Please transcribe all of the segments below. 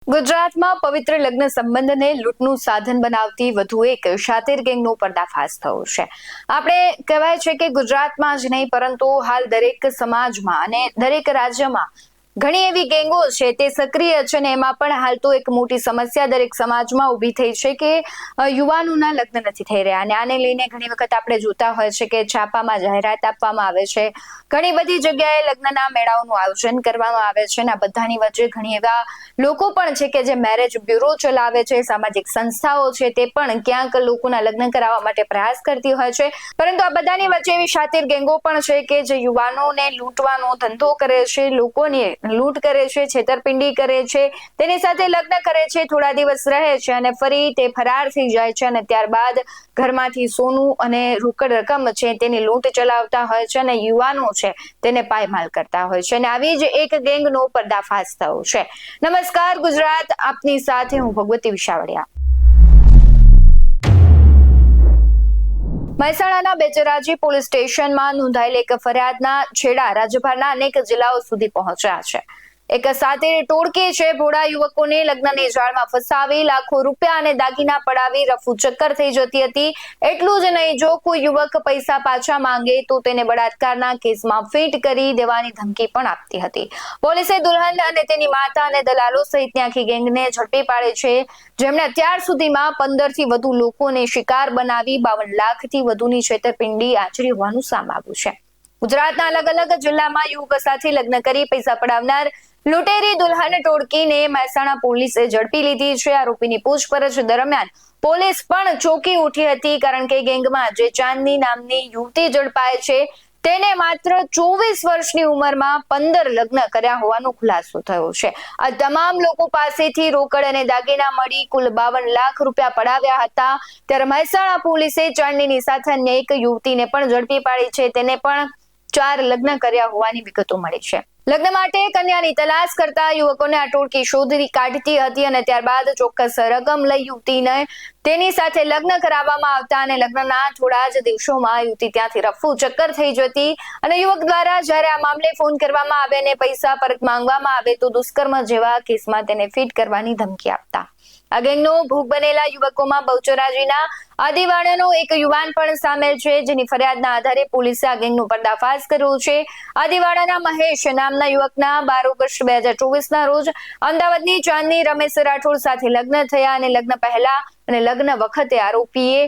ગુજરાતમાં પવિત્ર લગ્ન સંબંધને લૂંટનું સાધન બનાવતી વધુ એક શાતીર ગેંગનો પર્દાફાશ થયો છે. આપણે કહેવાય છે કે ગુજરાતમાં જ નહીં પરંતુ હાલ દરેક સમાજમાં અને દરેક રાજ્યમાં ઘણી એવી ગેંગો છે તે સક્રિય છે અને એમાં પણ હાલ તો એક મોટી સમસ્યા દરેક સમાજમાં ઊભી થઈ છે કે યુવાનોના લગ્ન નથી થઈ રહ્યા અને આને લઈને ઘણી વખત આપણે જોતા હોય છે કે છાપામાં જાહેરાત આપવામાં આવે છે. ઘણી બધી જગ્યાએ લગ્નના મેળાઓનું આયોજન કરવામાં આવે છે અને આ બધાની વચ્ચે ઘણી એવા લોકો પણ છે કે જે મેરેજ બ્યુરો ચલાવે છે, સામાજિક સંસ્થાઓ છે તે પણ ક્યાંક લોકોના લગ્ન કરાવવા માટે પ્રયાસ કરતી હોય છે. પરંતુ આ બધાની વચ્ચે એવી શાતીર ગેંગો પણ છે કે જે યુવાનોને લૂંટવાનો ધંધો કરે છે, લોકોને લૂંટ કરે છે, છેતરપિંડી કરે છે, તેની સાથે લગ્ન કરે છે, થોડા દિવસ રહે છે અને ફરી તે ફરાર થઈ જાય છે અને ત્યારબાદ ઘરમાંથી સોનું અને રોકડ રકમ છે તેની લૂંટ ચલાવતા હોય છે અને યુવાનો છે તેને પાયમાલ કરતા હોય છે અને આવી જ એક ગેંગનો પર્દાફાશ થયો છે. નમસ્કાર ગુજરાત, આપની સાથે હું ભગવતી વિશાવડિયા. મહેસાણાના બેચરાજી પોલીસ સ્ટેશનમાં નોંધાયેલ એક ફરિયાદના છેડા રાજ્યભરના અનેક જિલ્લાઓ સુધી પહોંચ્યા છે. એક શાતીર ટોળકી છે ભોળા યુવકોને લગ્નની જાળમાં ફસાવી લાખો રૂપિયા અને દાગીના પડાવી રફુ ચક્કર થઈ જતી હતી. એટલું જ નહીં, જો કોઈ યુવક પૈસા પાછા માંગે તો તેને બળાત્કારના કેસમાં ફિટ કરી દેવાની ધમકી પણ આપતી હતી. પોલીસે દુલ્હન અને તેની માતા અને દલાલો સહિતની આખી ગેંગને ઝડપી પાડે છે, જેમણે અત્યાર સુધીમાં 15 થી વધુ લોકોને શિકાર બનાવી 52 લાખથી વધુની છેતરપિંડી આચરી હોવાનું સામે આવ્યું છે. ગુજરાતના અલગ અલગ જિલ્લામાં યુવક સાથે લગ્ન કરી પૈસા પડાવનાર લૂંટેરી દુલ્હન ટોળકીને મહેસાણા પોલીસે ઝડપી લીધી છે. આરોપીની પૂછપરછ દરમિયાન પોલીસ પણ ચોંકી ઉઠી હતી, કારણ કે ગેંગમાં જે ચાંદની નામની યુવતી ઝડપાય છે તેને માત્ર 24 વર્ષની ઉંમરમાં 15 લગ્ન કર્યા હોવાનો ખુલાસો થયો છે. આ તમામ લોકો પાસેથી રોકડ અને દાગીના મળી કુલ 52 લાખ રૂપિયા પડાવ્યા હતા. ત્યારે મહેસાણા પોલીસે ચાંદનીની સાથે અન્ય એક યુવતીને પણ ઝડપી પાડી છે. તેને પણ 4 લગ્ન કર્યા હોવાની વિગતો મળી છે. લગ્ન માટે કન્યાની તલાશ કરતા યુવકોને આ ટોળકી શોધી કાઢતી હતી અને ત્યારબાદ ચોક્કસ રકમ લઈ યુવતીને તેની સાથે લગ્ન કરાવવામાં આવતા અને લગ્નના થોડા જ દિવસોમાં યુવતી ત્યાંથી રફુ ચક્કર થઈ જતી અને યુવક દ્વારા જ્યારે આ મામલે ફોન કરવામાં આવે અને પૈસા પરત માંગવામાં આવે તો દુષ્કર્મ જેવા કેસમાં તેને ફિટ કરવાની ધમકી આપતા. આ ગેંગનો ભોગ બનેલા યુવકોમાં બહુચરાજીના આદિવાડાનો એક યુવાન પણ સામેલ છે, જેની ફરિયાદના આધારે પોલીસે આ ગેંગનો પર્દાફાશ કર્યો છે. આદિવાડાના મહેશ નામના યુવકના 12 ઓગસ્ટ 2024ના રોજ અમદાવાદની ચાંદની રમેશ રાઠોડ સાથે લગ્ન થયા અને લગ્ન પહેલા અને લગ્ન વખતે આરોપીએ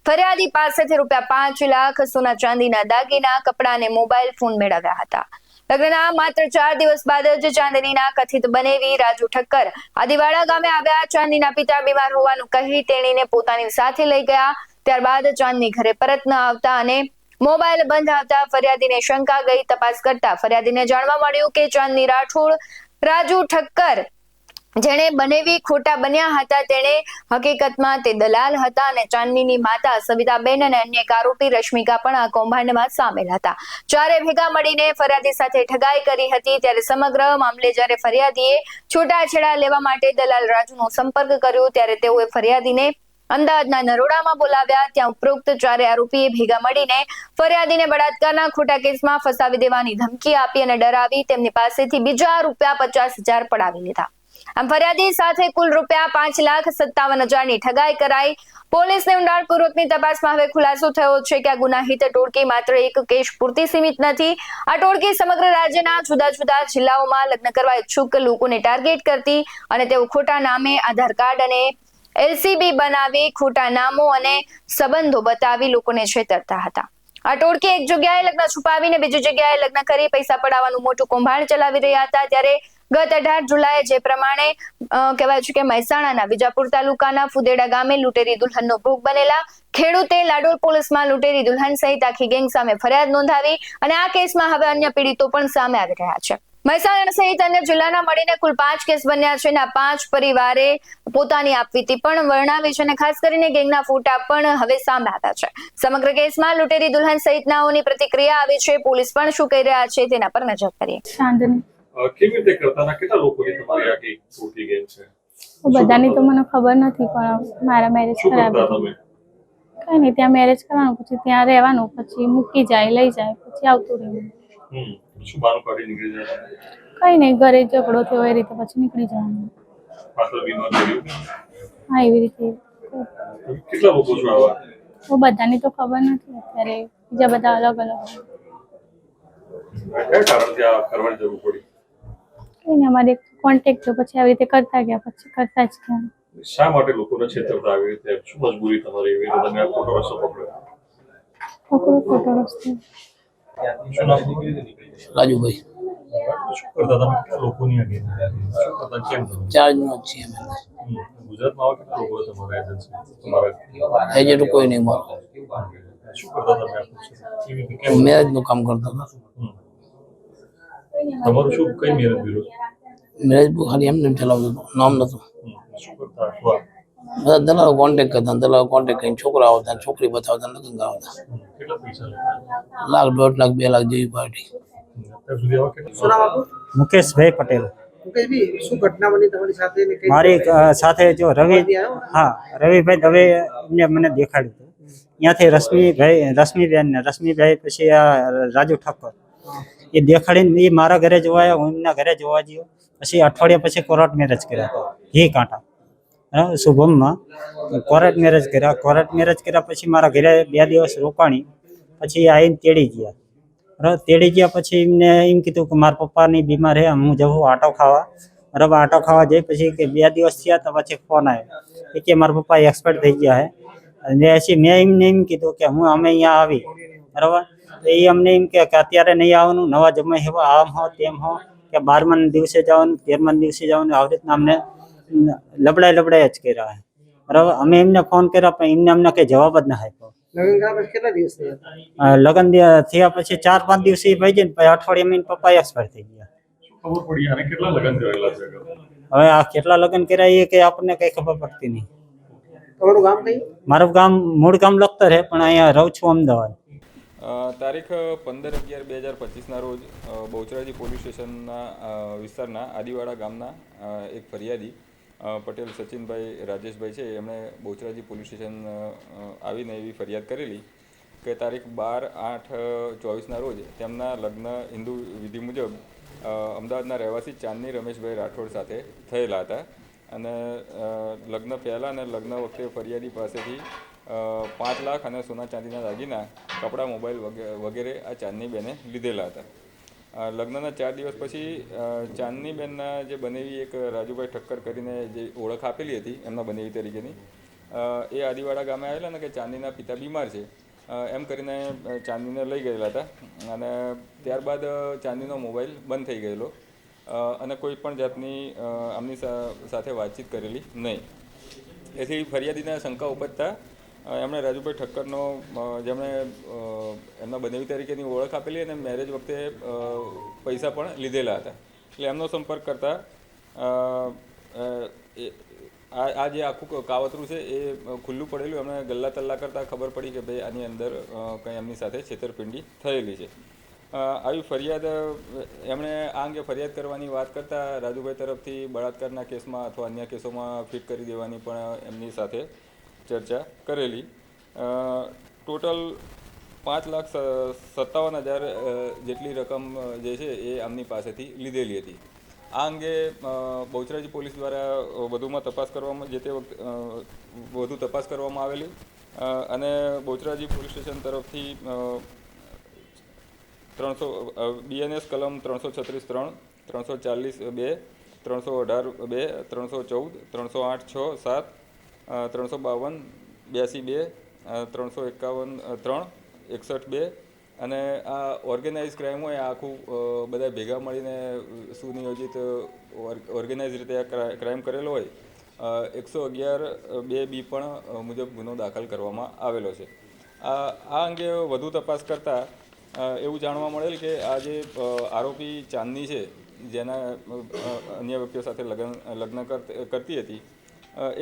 ફરિયાદી પાસેથી ₹5 લાખ સોના ચાંદીના દાગીના, કપડા અને મોબાઈલ ફોન મેળવ્યા હતા. લગ્નના માત્ર 4 દિવસ બાદ જ ચાંદનીના કથિત બનેવી રાજુ ઠક્કર આદિવાડા ગામે આવ્યા. ચાંદનીના પિતા બીમાર હોવાનું કહી તેણીને પોતાની સાથે લઈ ગયા. ત્યારબાદ ચાંદની ઘરે પરત ન આવતા અને મોબાઈલ બંધ આવતા ફરિયાદીને શંકા ગઈ. તપાસ કરતા ફરિયાદીને જાણવા મળ્યું કે ચાંદની રાઠોડ રાજુ ઠક્કર જેણે બનેવી ખોટા બન્યા હતા તેણે હકીકતમાં તે દલાલ હતા અને ચાંદનીની માતા સવિતાબેન અને અન્ય એક આરોપી રશ્મિકા પણ આ કૌભાંડમાં સામેલ હતા. ચારે ભેગા મળીને ફરિયાદી સાથે ઠગાઈ કરી હતી. ત્યારે સમગ્ર મામલે જ્યારે ફરિયાદીએ છૂટાછેડા લેવા માટે દલાલ રાજુનો સંપર્ક કર્યો ત્યારે તેઓએ ફરિયાદીને અમદાવાદના નરોડામાં બોલાવ્યા. ત્યાં ઉપરોક્ત ચારે આરોપીએ ભેગા મળીને ફરિયાદીને બળાત્કારના ખોટા કેસમાં ફસાવી દેવાની ધમકી આપી અને ડરાવી તેમની પાસેથી બીજા ₹50,000 પડાવી લીધા. આમ ફરિયાદી સાથે કુલ ₹5,57,000ની ઠગાઈ કરાઈ. પોલીસને ઊંડાણપૂર્વકની તપાસમાં હવે ખુલાસો થયો છે કે આ ગુનાહિત ટોળકી માત્ર એક કેસ પૂરતી સીમિત નથી. આ ટોળકી સમગ્ર રાજ્યના જુદા જુદા જિલ્લાઓમાં લગ્ન કરવા ઈચ્છુક લોકોને ટાર્ગેટ કરતી અને તેઓ ખોટા નામે આધાર કાર્ડ અને LCB બનાવી ખોટા નામો અને સંબંધો બતાવી લોકોને છેતરતા હતા. આ ટોળકી એક જગ્યાએ લગ્ન છુપાવીને બીજી જગ્યાએ લગ્ન કરી પૈસા પડાવવાનું મોટું કૌભાંડ ચલાવી રહ્યા હતા. ત્યારે ગત 18 જુલાઈએ જે પ્રમાણે કહેવાય છે કે મહેસાણાના વિજાપુર તાલુકાના ફુદેડા ગામે લૂંટેરી દુલ્હનનો ભોગ બનેલા ખેડૂતે લાડોલ પોલીસમાં લૂંટેરી દુલ્હન સહિત આખી ગેંગ સામે ફરિયાદ નોંધાવી અને આ કેસમાં હવે અન્ય પીડિતો પણ સામે આવી રહ્યા છે. મહેસાણા સહિત અન્ય જિલ્લાના મળીને કુલ 5 કેસ બન્યા છે અને આ 5 પરિવારે પોતાની આપવીતી પણ વર્ણવી છે અને ખાસ કરીને ગેંગના ફોટા પણ હવે સામે આવ્યા છે. સમગ્ર કેસમાં લૂંટેરી દુલ્હન સહિતનાઓની પ્રતિક્રિયા આવી છે. પોલીસ પણ શું કહી રહ્યા છે તેના પર નજર કરીએ. કેવી રીતે કરતા કેટલા લોકોની તમારી આખી ટોળકી ગેંગ છે? બધાની તો મને ખબર નથી, પણ મારા મેરેજ કરાવ્યા. કઈ નહીં, ત્યાં મેરેજ કરવાનું, પછી ત્યાં રહેવાનું, પછી મૂકી જાય, લઈ જાય, પછી આવતું રહેવું. શું બાનું કાઢી નીકળી જાય? કઈ નહીં, ઘરે ઝઘડો થયો એ રીતે પછી નીકળી જવાનું. પાત્ર બીમાર થયું? હા એવી રીતે કેટલા લોકો છો આવા? તો બધાની તો ખબર નથી અત્યારે, બીજા બધા અલગ અલગ હોય. કયા કારણથી આ કરવાની જરૂર પડી? કંઈ નહીં, અમારે કોન્ટેક્ટ તો પછી આવી રીતે કરતા ગયા, પછી કરતા જ ગયા. શા માટે લોકોને છેતરતા આવી રીતે? શું મજબૂરી તમારી એવી રીતે તમે આ ખોટો રસ્તો પકડ્યો? ખોટો રસ્તો. શું નામ? રાજુભાઈ શું કરતા તમે? કેટલા લોકોની આ ગેમ? શું કરતા? કેમ કરો? ચાર્જમાં જ છીએ અમે. ગુજરાતમાં આવા કેટલા લોકો તમારા એજન્સી તમારા એજન્ટ કોઈ નહીં મારો. શું કરતા તમે? કેવી રીતે કેમ? મેરેજનું કામ કરતો હતો. તમારું શું કઈ મેરેજ બ્યુરો? મેરેજ ખાલી એમને એમ ચલાવતો હતો, નામ નહોતું. શું કરતા? શું? બધા દલાલો કોન્ટેક્ટ કરતા, દલાલો કોન્ટેક્ટ કરીને છોકરા આવતા, છોકરી બતાવતા, લગ્ન કરાવતા. કેટલા પૈસા? 1,00,000, 1.5 લાખ, 2 લાખ જેવી પાર્ટી. અત્યાર સુધી આવા કેટલા? મુકેશભાઈ પટેલ. મુકેશભાઈ, શું ઘટના બની તમારી સાથે ને કઈ મારી સાથે જો રવિ, આવ્યો? હા રવિભાઈ દવે એમને મને દેખાડ્યું હતું. ત્યાંથી રશ્મિભાઈ પછી આ રાજુ ઠાકોર એ દેખાડીને એ મારા ઘરે જોવા આવ્યા, હું એમના ઘરે જોવા ગયો. પછી અઠવાડિયા પછી કોર્ટ મેરેજ કર્યા હતા ઘી કાંટા બરાબર શુભમમાં. કોર્ટ મેરેજ કર્યા પછી મારા ઘરે 2 દિવસ રોકાણી, પછી આવીને તેડી ગયા. બરાબર તેડી ગયા પછી એમને એમ કીધું કે મારા પપ્પાની બીમાર છે, હું જવું આટો ખાવા. બરાબર આટો ખાવા જઈ પછી કે 2 દિવસ થયા તો પછી ફોન આવ્યો કે મારા પપ્પા એક્સપાયર થઈ ગયા છે. અને પછી મેં એમને એમ કીધું કે અમે અહીંયા આવી. બરાબર તો એ અમને એમ કે અત્યારે નહીં આવવાનું, નવા જમાઈ હેવા, આમ હો તેમ હો, કે 12મા દિવસે જવાનું, 13મા દિવસે જવાનું, આવી રીતના અમને લબડાય જ કર્યા છે. બરાબર અમે એમને ફોન કર્યા પણ એમને અમને કઈ જવાબ જ ના આપ્યો. લગ્ન કર્યા પછી કેટલા દિવસ થયા? લગ્ન થયા પછી 4-5 દિવસ એ ભાઈ જાય, પછી અઠવાડિયામાં પપ્પા એક્સપાયર થઈ ગયા. શું ખબર પડી? અને કેટલા લગ્ન કરેલા છે? હવે આ કેટલા લગ્ન કર્યા એ કઈ આપણને કઈ ખબર પડતી નહીં. તમારું ગામ કયું? મારું ગામ મૂળ ગામ લખતર છે પણ અહીંયા રહું છું અમદાવાદ. તારીખ 15/11/2025ના રોજ બહુચરાજી પોલીસ સ્ટેશનના વિસ્તારના આદિવાડા ગામના એક ફરિયાદી પટેલ સચિનભાઈ રાજેશભાઈ છે, એમણે બહુચરાજી પોલીસ સ્ટેશન આવીને એવી ફરિયાદ કરેલી કે તારીખ 12/8/24ના રોજ તેમના લગ્ન હિન્દુ વિધિ મુજબ અમદાવાદના રહેવાસી ચાંદની રમેશભાઈ રાઠોડ સાથે થયેલા હતા. અને લગ્ન પહેલાં અને લગ્ન વખતે ફરિયાદી પાસેથી 5 લાખ અને સોના ચાંદીના દાગીના, કપડાં, મોબાઈલ વગેરે આ ચાંદનીબેને લીધેલા હતા. લગ્નના 4 દિવસ પછી ચાંદનીબેનના જે બનેવી એક રાજુભાઈ ઠક્કર કરીને જે ઓળખ આપેલી હતી એમના બનેવી તરીકેની, એ આદિવાડા ગામે આવેલા ને કે ચાંદનીના પિતા બીમાર છે એમ કરીને ચાંદનીને લઈ ગયેલા હતા. અને ત્યારબાદ ચાંદનીનો મોબાઈલ બંધ થઈ ગયેલો અને કોઈ પણ જાતની આમની સાથે વાતચીત કરેલી નહીં. એથી ફરિયાદીને શંકા ઉપજતા એમણે રાજુભાઈ ઠક્કરનો, જેમણે એમના બનેવી તરીકેની ઓળખ આપેલી અને મેરેજ વખતે પૈસા પણ લીધેલા હતા, એટલે એમનો સંપર્ક કરતા આ જે આખું કાવતરું છે એ ખુલ્લું પડેલું. એમણે ગલ્લા તલ્લા કરતાં ખબર પડી કે ભાઈ આની અંદર કંઈ એમની સાથે છેતરપિંડી થયેલી છે. આવી ફરિયાદ એમણે આ અંગે ફરિયાદ કરવાની વાત કરતાં રાજુભાઈ તરફથી બળાત્કારના કેસમાં અથવા અન્ય કેસોમાં ફિટ કરી દેવાની પણ એમની સાથે ચર્ચા કરેલી. ટોટલ 5,57,000 જેટલી રકમ જે છે એ આમની પાસેથી લીધેલી હતી. આ અંગે બહુચરાજી પોલીસ દ્વારા વધુમાં તપાસ કરવામાં વધુ તપાસ કરવામાં આવેલી અને બહુચરાજી પોલીસ સ્ટેશન તરફથી BNS કલમ 336(3), 340(2), 318(2), 314, 308(6)(7), 352, 82(2), 351(3), 61(2) અને આ ઓર્ગેનાઇઝ ક્રાઇમ હોય આખું બધા ભેગા મળીને સુનિયોજિત ઓર્ગેનાઇઝ રીતે આ ક્રાઇમ કરેલો હોય 111(2)B પણ મુજબ ગુનો દાખલ કરવામાં આવેલો છે. આ અંગે વધુ તપાસ કરતાં એવું જાણવા મળેલ કે આ જે આરોપી ચાંદની છે, જેના અન્ય વ્યક્તિઓ સાથે લગ્ન કરતી હતી,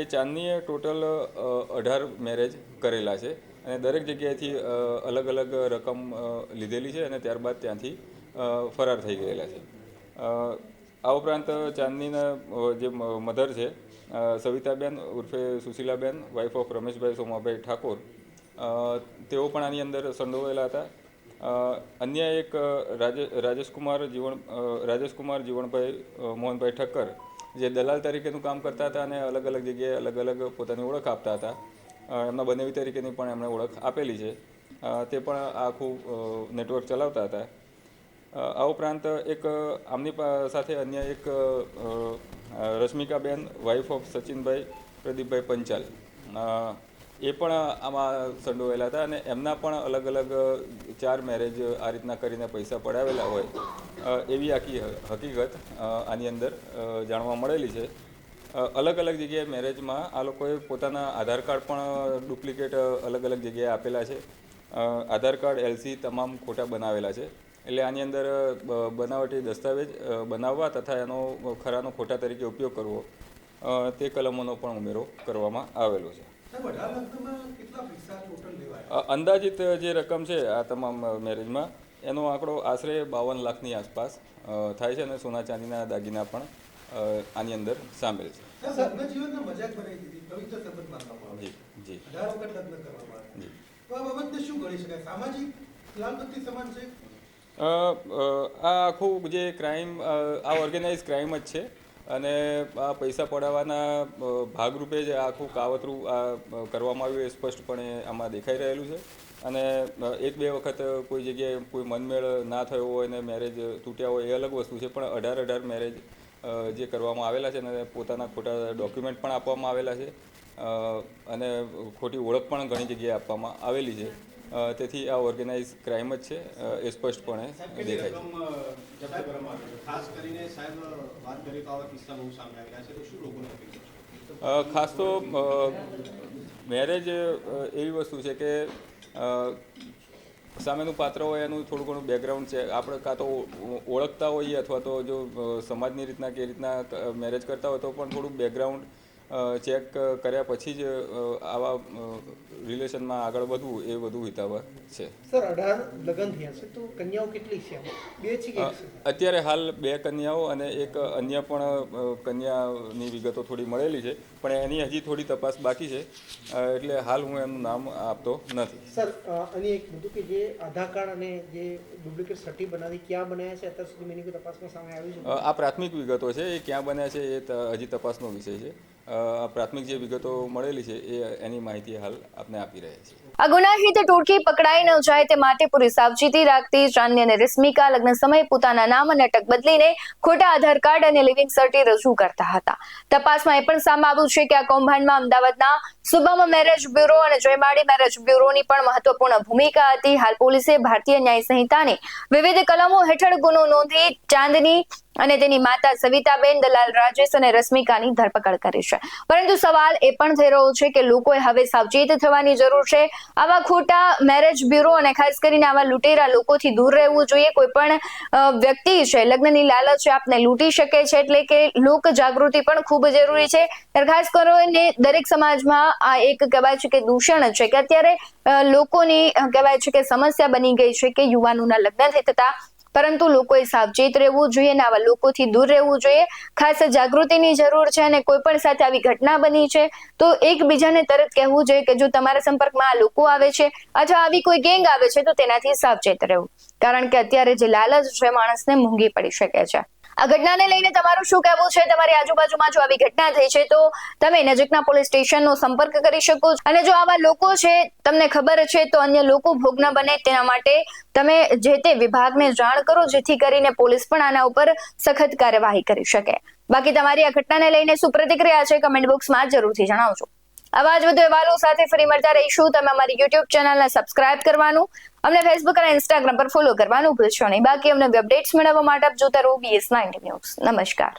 એ ચાંદનીએ ટોટલ 18 મેરેજ કરેલા છે અને દરેક જગ્યાએથી અલગ અલગ રકમ લીધેલી છે અને ત્યારબાદ ત્યાંથી ફરાર થઈ ગયેલા છે. આ ઉપરાંત ચાંદનીના જે મધર છે સવિતાબેન ઉર્ફે સુશીલાબેન, વાઇફ ઓફ રમેશભાઈ સોમાભાઈ ઠાકોર, તેઓ પણ આની અંદર સંડોવાયેલા હતા. અન્ય એક રાજેશકુમાર જીવણભાઈ મોહનભાઈ ઠક્કર, જે દલાલ તરીકેનું કામ કરતા હતા અને અલગ અલગ જગ્યાએ અલગ અલગ પોતાની ઓળખ આપતા હતા. એમના બનેવી તરીકેની પણ એમણે ઓળખ આપેલી છે. તે પણ આખું નેટવર્ક ચલાવતા હતા. આ ઉપરાંત એક આમની સાથે અન્ય એક રશ્મિકાબેન, વાઇફ ઓફ સચિનભાઈ પ્રદીપભાઈ પંચાલ, એ પણ આમાં સંડોવાયેલા હતા અને એમના પણ અલગ અલગ 4 મેરેજ આ રીતના કરીને પૈસા પડાવેલા હોય એવી આખી હકીકત આની અંદર જાણવા મળેલી છે. અલગ અલગ જગ્યાએ મેરેજમાં આ લોકોએ પોતાના આધાર કાર્ડ પણ ડુપ્લિકેટ અલગ અલગ જગ્યાએ આપેલા છે. આધાર કાર્ડ, LC તમામ ખોટા બનાવેલા છે. એટલે આની અંદર બનાવટી દસ્તાવેજ બનાવવા તથા એનો ખરાનો ખોટા તરીકે ઉપયોગ કરવો તે કલમોનો પણ ઉમેરો કરવામાં આવેલો છે. અંદાજિત જે રકમ છે આ તમામ મેરેજમાં એનો આંકડો આશરે 52 લાખની આસપાસ થાય છે અને સોના ચાંદીના દાગીના પણ આની અંદર સામેલ છે. જી જી આ આખું જે ક્રાઇમ આ ઓર્ગેનાઇઝ ક્રાઇમ જ છે અને આ પૈસા પડાવવાના ભાગરૂપે જ આખું કાવતરું આ કરવામાં આવ્યું એ સ્પષ્ટપણે આમાં દેખાઈ રહેલું છે. અને 1-2 વખત કોઈ જગ્યાએ કોઈ મનમેળ ના થયો હોય ને મેરેજ તૂટ્યા હોય એ અલગ વસ્તુ છે, પણ 18 મેરેજ જે કરવામાં આવેલા છે અને પોતાના ખોટા ડોક્યુમેન્ટ પણ આપવામાં આવેલા છે અને ખોટી ઓળખ પણ ઘણી જગ્યાએ આપવામાં આવેલી છે. તેથી આ ઓર્ગેનાઇઝ ક્રાઇમ જ છે એ સ્પષ્ટપણે દેખાય છે. ખાસ તો મેરેજ એવી વસ્તુ છે કે સામેનું પાત્ર હોય એનું થોડું ઘણું બેકગ્રાઉન્ડ છે, આપણે કાં તો ઓળખતા હોઈએ અથવા તો જો સમાજની રીતના કે રીતના મેરેજ કરતા હોય તો પણ થોડું બેકગ્રાઉન્ડ ચેક કર્યા પછી જ આવા રિલેશનમાં આગળ વધવું એ વધુ હિતાવહ છે. સર 18 લગ્ન થયા છે તો કન્યાઓ કેટલી છે? 2 છે કે 1 છે? અત્યારે હાલ 2 કન્યાઓ અને એક અન્ય પણ કન્યાની વિગતો થોડી મળેલી છે, પણ એની હજી થોડી તપાસ બાકી છે, એટલે હાલ હું એમનું નામ આપતો નથી. સર અને એક બધું કે જે આધાર કાર્ડ અને જે ડુપ્લિકેટ સર્ટી બનાવી ક્યાં બનાવ્યા છે અત્યાર સુધી એની કોઈ તપાસમાં સામે આવ્યું છે? આ પ્રાથમિક વિગતો છે, એ ક્યાં બન્યા છે એ હજી તપાસનો વિષય છે. પ્રાથમિક જે વિગતો મળેલી છે એ એની માહિતી હાલ આપને આપી રહ્યા છીએ. આ ગુનાહિત ટોળકી પકડાઈ ન જાય તે માટે પૂરી સાવચેતી રાખતી ચાંદની અને રશ્મિકા લગ્ન સમયે પોતાના નામ અને અટક બદલીને ખોટા આધાર કાર્ડ અને લિવિંગ સર્ટી રજૂ કરતા હતા. તપાસમાં એ પણ સામે આવ્યું છે કે આ કૌભાંડમાં અમદાવાદના શુભમ મેરેજ બ્યુરો અને જયમાળી મેરેજ બ્યુરોની પણ મહત્વપૂર્ણ ભૂમિકા હતી. હાલ પોલીસે ભારતીય ન્યાય સંહિતાની વિવિધ કલમો હેઠળ ગુનો નોંધી ચાંદની અને તેની માતા સવિતાબેન, દલાલ રાજેશ અને રશ્મિકાની ધરપકડ કરી છે. પરંતુ સવાલ એ પણ થઈ રહ્યો છે કે લોકોએ હવે સાવચેત થવાની જરૂર છે. આવા ખોટા મેરેજ બ્યુરો અને ખાસ કરીને આવા લૂંટેરા લોકોથી દૂર રહેવું જોઈએ. કોઈ પણ વ્યક્તિ છે લગ્નની લાલચ આપને લૂંટી શકે છે, એટલે કે લોક જાગૃતિ પણ ખૂબ જરૂરી છે. ખાસ કરીને દરેક સમાજમાં આ એક કહેવાય છે કે દૂષણ છે કે અત્યારે લોકોની કહેવાય છે કે સમસ્યા બની ગઈ છે કે યુવાનોના લગ્ન નથી થતા, પરંતુ લોકોએ સાવચેત રહેવું જોઈએ અને આવા લોકોથી દૂર રહેવું જોઈએ. ખાસ જાગૃતિની જરૂર છે અને કોઈ પણ સાથે આવી ઘટના બની છે તો એકબીજાને તરત કહેવું જોઈએ કે જો તમારા સંપર્કમાં આ લોકો આવે છે અથવા આવી કોઈ ગેંગ આવે છે તો તેનાથી સાવચેત રહેવું, કારણ કે અત્યારે જે લાલચ છે માણસને મોંઘી પડી શકે છે. આ ઘટનાને લઈને તમારું શું કહેવું છે? તમારી આજુબાજુમાં જો આવી ઘટના થઈ છે તો તમે નજીકના પોલીસ સ્ટેશનનો સંપર્ક કરી શકો છો, અને જો આવા લોકો છે તમને ખબર છે તો અન્ય લોકો ભોગ ન બને તેના માટે તમે જે તે વિભાગને જાણ કરો, જેથી કરીને પોલીસ પણ આના ઉપર સખત કાર્યવાહી કરી શકે. બાકી તમારી આ ઘટનાને લઈને શું પ્રતિક્રિયા છે કમેન્ટ બોક્સમાં જરૂરથી જણાવજો. આવા જ વધુ અહેવાલો સાથે ફરી મળતા રહીશું. તમે અમારી YouTube ચેનલને સબસ્ક્રાઇબ કરવાનું, અમને ફેસબુક અને ઇન્સ્ટાગ્રામ પર ફોલો કરવાનું ભૂલશો નહીં. બાકી અમને અપડેટ્સ મેળવવા માટે આપ જોતા રહો BS19 ન્યૂઝ. નમસ્કાર.